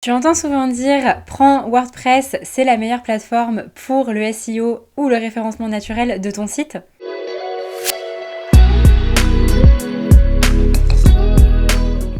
Tu entends souvent dire prends WordPress, c'est la meilleure plateforme pour le SEO ou le référencement naturel de ton site.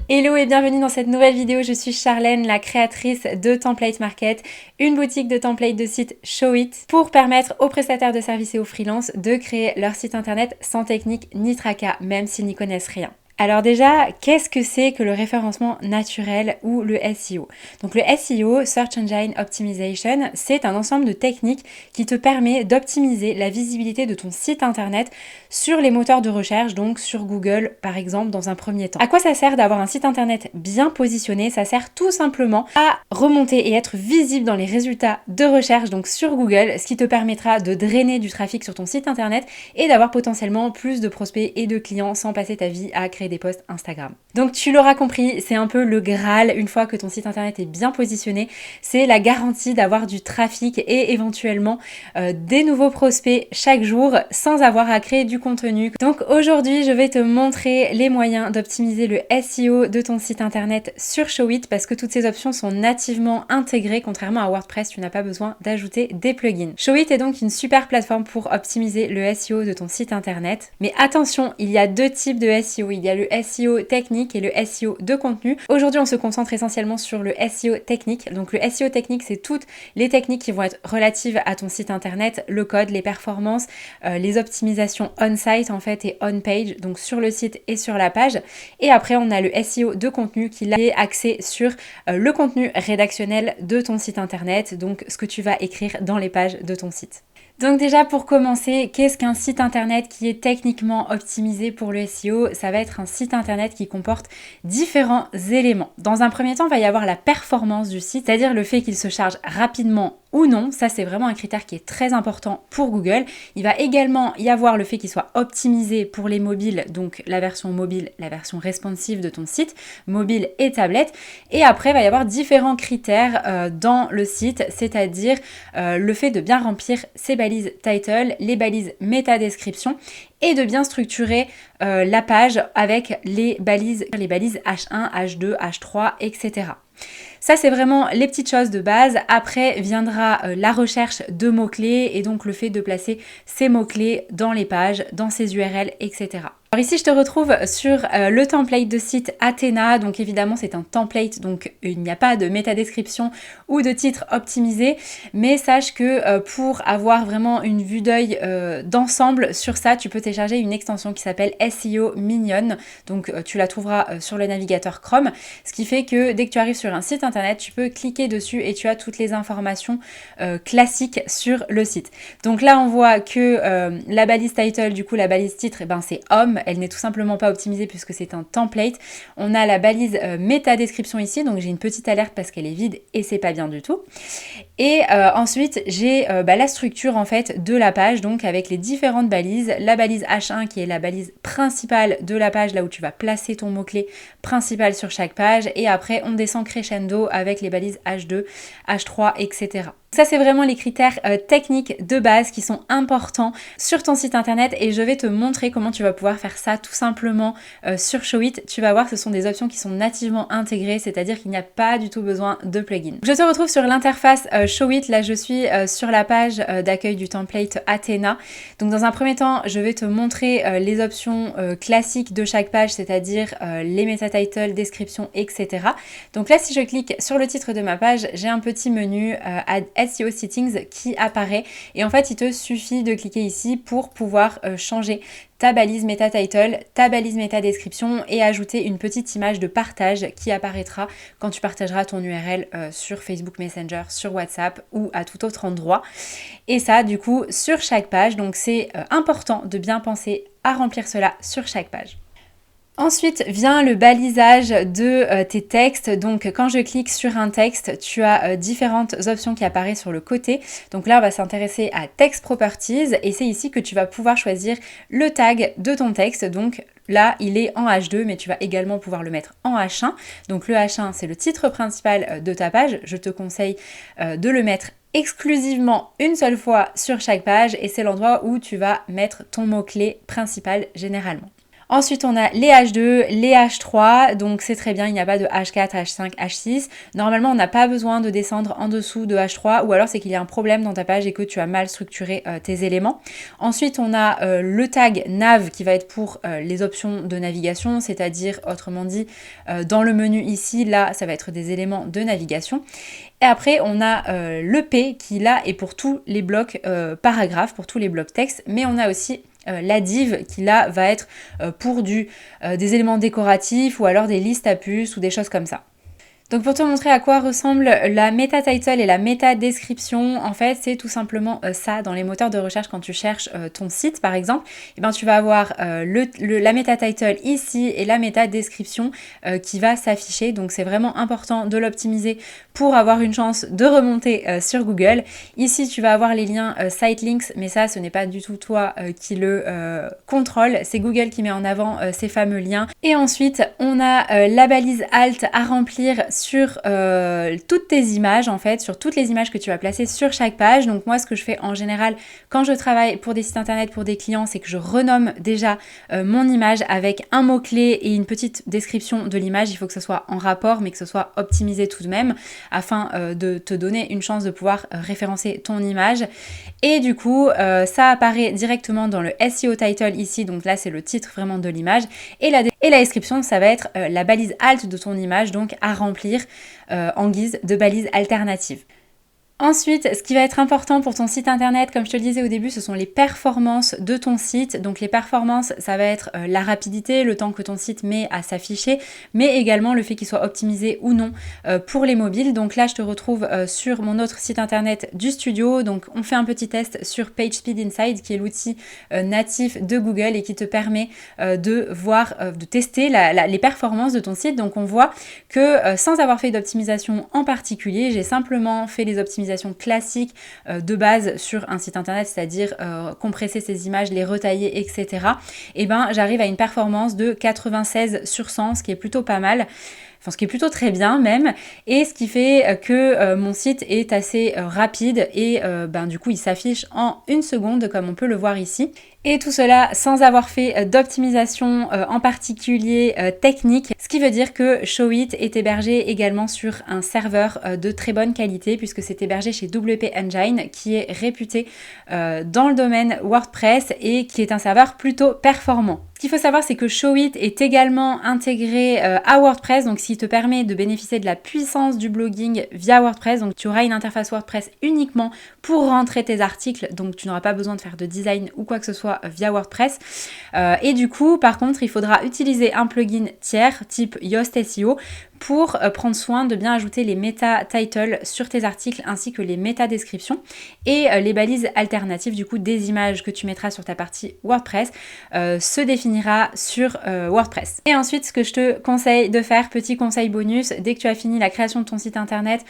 Hello et bienvenue dans cette nouvelle vidéo, je suis Charlène, la créatrice de Template Market, une boutique de templates de site Showit pour permettre aux prestataires de services et aux freelances de créer leur site internet sans technique ni tracas, même s'ils n'y connaissent rien. Alors déjà, qu'est-ce que c'est que le référencement naturel ou le SEO? Donc le SEO, Search Engine Optimization, c'est un ensemble de techniques qui te permet d'optimiser la visibilité de ton site internet sur les moteurs de recherche, donc sur Google par exemple dans un premier temps. À quoi ça sert d'avoir un site internet bien positionné? Ça sert tout simplement à remonter et être visible dans les résultats de recherche, donc sur Google, ce qui te permettra de drainer du trafic sur ton site internet et d'avoir potentiellement plus de prospects et de clients sans passer ta vie à créer des posts Instagram. Donc tu l'auras compris, c'est un peu le Graal, une fois que ton site internet est bien positionné, c'est la garantie d'avoir du trafic et éventuellement des nouveaux prospects chaque jour sans avoir à créer du contenu. Donc aujourd'hui, je vais te montrer les moyens d'optimiser le SEO de ton site internet sur Showit parce que toutes ces options sont nativement intégrées, contrairement à WordPress, tu n'as pas besoin d'ajouter des plugins. Showit est donc une super plateforme pour optimiser le SEO de ton site internet. Mais attention, il y a deux types de SEO. Il y a le SEO technique et le SEO de contenu. Aujourd'hui, on se concentre essentiellement sur le SEO technique. Donc le SEO technique, c'est toutes les techniques qui vont être relatives à ton site internet, le code, les performances, les optimisations on-site en fait et on-page, donc sur le site et sur la page. Et après, on a le SEO de contenu qui est axé sur le contenu rédactionnel de ton site internet, donc ce que tu vas écrire dans les pages de ton site. Donc déjà pour commencer, qu'est-ce qu'un site internet qui est techniquement optimisé pour le SEO? Ça va être un site internet qui comporte différents éléments. Dans un premier temps, il va y avoir la performance du site, c'est-à-dire le fait qu'il se charge rapidement ou non. Ça, c'est vraiment un critère qui est très important pour Google. Il va également y avoir le fait qu'il soit optimisé pour les mobiles, donc la version mobile, la version responsive de ton site, mobile et tablette. Et après, il va y avoir différents critères dans le site, c'est-à-dire le fait de bien remplir ses balises title, les balises métadescription et de bien structurer la page avec les balises H1, H2, H3, etc. Ça, c'est vraiment les petites choses de base. Après viendra la recherche de mots-clés et donc le fait de placer ces mots-clés dans les pages, dans ces URL, etc. Alors ici, je te retrouve sur le template de site Athena. Donc évidemment, c'est un template, donc il n'y a pas de métadescription ou de titre optimisé. Mais sache que pour avoir vraiment une vue d'œil d'ensemble sur ça, tu peux télécharger une extension qui s'appelle SEO Minion. Donc tu la trouveras sur le navigateur Chrome. Ce qui fait que dès que tu arrives sur un site internet, tu peux cliquer dessus et tu as toutes les informations classiques sur le site. Donc là, on voit que la balise title, du coup la balise titre, c'est homme. Elle n'est tout simplement pas optimisée puisque c'est un template. On a la balise métadescription ici, donc j'ai une petite alerte parce qu'elle est vide et c'est pas bien du tout. Et ensuite, j'ai la structure en fait de la page, donc avec les différentes balises. La balise H1 qui est la balise principale de la page, là où tu vas placer ton mot-clé principal sur chaque page. Et après, on descend crescendo avec les balises H2, H3, etc. Ça, c'est vraiment les critères techniques de base qui sont importants sur ton site internet et je vais te montrer comment tu vas pouvoir faire ça tout simplement sur Showit. Tu vas voir, ce sont des options qui sont nativement intégrées, c'est-à-dire qu'il n'y a pas du tout besoin de plugin. Je te retrouve sur l'interface Showit. Là, je suis sur la page d'accueil du template Athena. Donc, dans un premier temps, je vais te montrer les options classiques de chaque page, c'est-à-dire les meta-titles, description, etc. Donc là, si je clique sur le titre de ma page, j'ai un petit menu Add SEO Settings qui apparaît et en fait il te suffit de cliquer ici pour pouvoir changer ta balise meta title, ta balise méta description et ajouter une petite image de partage qui apparaîtra quand tu partageras ton URL sur Facebook Messenger, sur WhatsApp ou à tout autre endroit. Et ça du coup sur chaque page, donc c'est important de bien penser à remplir cela sur chaque page. Ensuite vient le balisage de tes textes. Donc quand je clique sur un texte, tu as différentes options qui apparaissent sur le côté. Donc là, on va s'intéresser à Text Properties et c'est ici que tu vas pouvoir choisir le tag de ton texte. Donc là, il est en H2, mais tu vas également pouvoir le mettre en H1. Donc le H1, c'est le titre principal de ta page. Je te conseille de le mettre exclusivement une seule fois sur chaque page et c'est l'endroit où tu vas mettre ton mot-clé principal généralement. Ensuite, on a les H2, les H3, donc c'est très bien, il n'y a pas de H4, H5, H6. Normalement, on n'a pas besoin de descendre en dessous de H3, ou alors c'est qu'il y a un problème dans ta page et que tu as mal structuré tes éléments. Ensuite, on a le tag nav qui va être pour les options de navigation, c'est-à-dire, autrement dit, dans le menu ici, là, ça va être des éléments de navigation. Et après, on a le P qui, là, est pour tous les blocs paragraphes, pour tous les blocs texte, mais on a aussi la div qui là va être pour des éléments décoratifs ou alors des listes à puces ou des choses comme ça. Donc pour te montrer à quoi ressemble la meta title et la meta description, en fait c'est tout simplement ça dans les moteurs de recherche quand tu cherches ton site par exemple, et ben tu vas avoir la meta title ici et la meta description qui va s'afficher, donc c'est vraiment important de l'optimiser pour avoir une chance de remonter sur Google. Ici tu vas avoir les liens site links, mais ça ce n'est pas du tout toi qui le contrôle, c'est Google qui met en avant ces fameux liens. Et ensuite on a la balise alt à remplir sur toutes tes images en fait, sur toutes les images que tu vas placer sur chaque page. Donc moi ce que je fais en général quand je travaille pour des sites internet pour des clients, c'est que je renomme déjà mon image avec un mot-clé et une petite description de l'image. Il faut que ce soit en rapport mais que ce soit optimisé tout de même afin de te donner une chance de pouvoir référencer ton image. Et du coup ça apparaît directement dans le SEO title ici, donc là c'est le titre vraiment de l'image, et la description ça va être la balise alt de ton image, donc à remplir en guise de balise alternative. Ensuite, ce qui va être important pour ton site internet, comme je te le disais au début, ce sont les performances de ton site. Donc les performances, ça va être la rapidité, le temps que ton site met à s'afficher, mais également le fait qu'il soit optimisé ou non pour les mobiles. Donc là, je te retrouve sur mon autre site internet du studio. Donc on fait un petit test sur PageSpeed Inside, qui est l'outil natif de Google et qui te permet de tester les performances de ton site. Donc on voit que sans avoir fait d'optimisation en particulier, j'ai simplement fait les optimisations classiques de base sur un site internet, c'est-à-dire compresser ces images, les retailler, etc. Et ben j'arrive à une performance de 96 sur 100, ce qui est plutôt pas mal. Enfin, ce qui est plutôt très bien même, et ce qui fait que mon site est assez rapide et du coup il s'affiche en 1 seconde comme on peut le voir ici. Et tout cela sans avoir fait d'optimisation en particulier technique, ce qui veut dire que Showit est hébergé également sur un serveur de très bonne qualité puisque c'est hébergé chez WP Engine qui est réputé dans le domaine WordPress et qui est un serveur plutôt performant. Ce qu'il faut savoir, c'est que Showit est également intégré à WordPress, donc ce qui te permet de bénéficier de la puissance du blogging via WordPress. Donc tu auras une interface WordPress uniquement pour rentrer tes articles, donc tu n'auras pas besoin de faire de design ou quoi que ce soit via WordPress. Et du coup, par contre, il faudra utiliser un plugin tiers type Yoast SEO pour prendre soin de bien ajouter les meta titles sur tes articles ainsi que les méta descriptions et les balises alternatives du coup des images que tu mettras sur ta partie WordPress se définira sur WordPress. Et ensuite, ce que je te conseille de faire, petit conseil bonus, dès que tu as fini la création de ton site internet,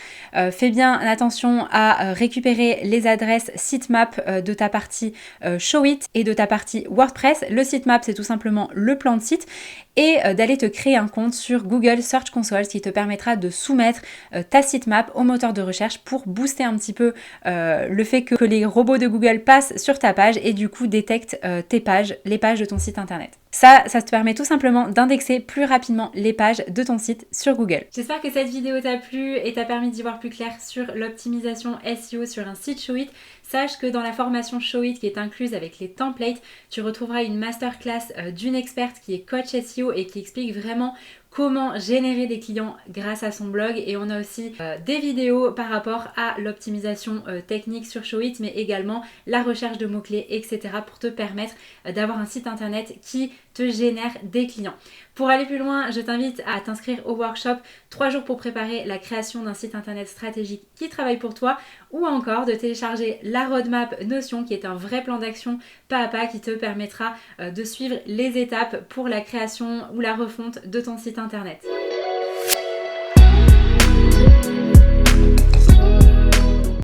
fais bien attention à récupérer les adresses sitemap de ta partie Showit et de ta partie WordPress. Le sitemap, c'est tout simplement le plan de site, et d'aller te créer un compte sur Google Search Console, ce qui te permettra de soumettre ta sitemap au moteur de recherche pour booster un petit peu le fait que les robots de Google passent sur ta page et du coup détectent tes pages, les pages de ton site internet. Ça te permet tout simplement d'indexer plus rapidement les pages de ton site sur Google. J'espère que cette vidéo t'a plu et t'a permis d'y voir plus clair sur l'optimisation SEO sur un site Showit. Sache que dans la formation Showit qui est incluse avec les templates, tu retrouveras une masterclass d'une experte qui est coach SEO et qui explique vraiment comment générer des clients grâce à son blog, et on a aussi des vidéos par rapport à l'optimisation technique sur Showit, mais également la recherche de mots-clés, etc. pour te permettre d'avoir un site internet qui te génère des clients. Pour aller plus loin, je t'invite à t'inscrire au workshop 3 jours pour préparer la création d'un site internet stratégique qui travaille pour toi, ou encore de télécharger la roadmap Notion qui est un vrai plan d'action pas à pas qui te permettra de suivre les étapes pour la création ou la refonte de ton site internet.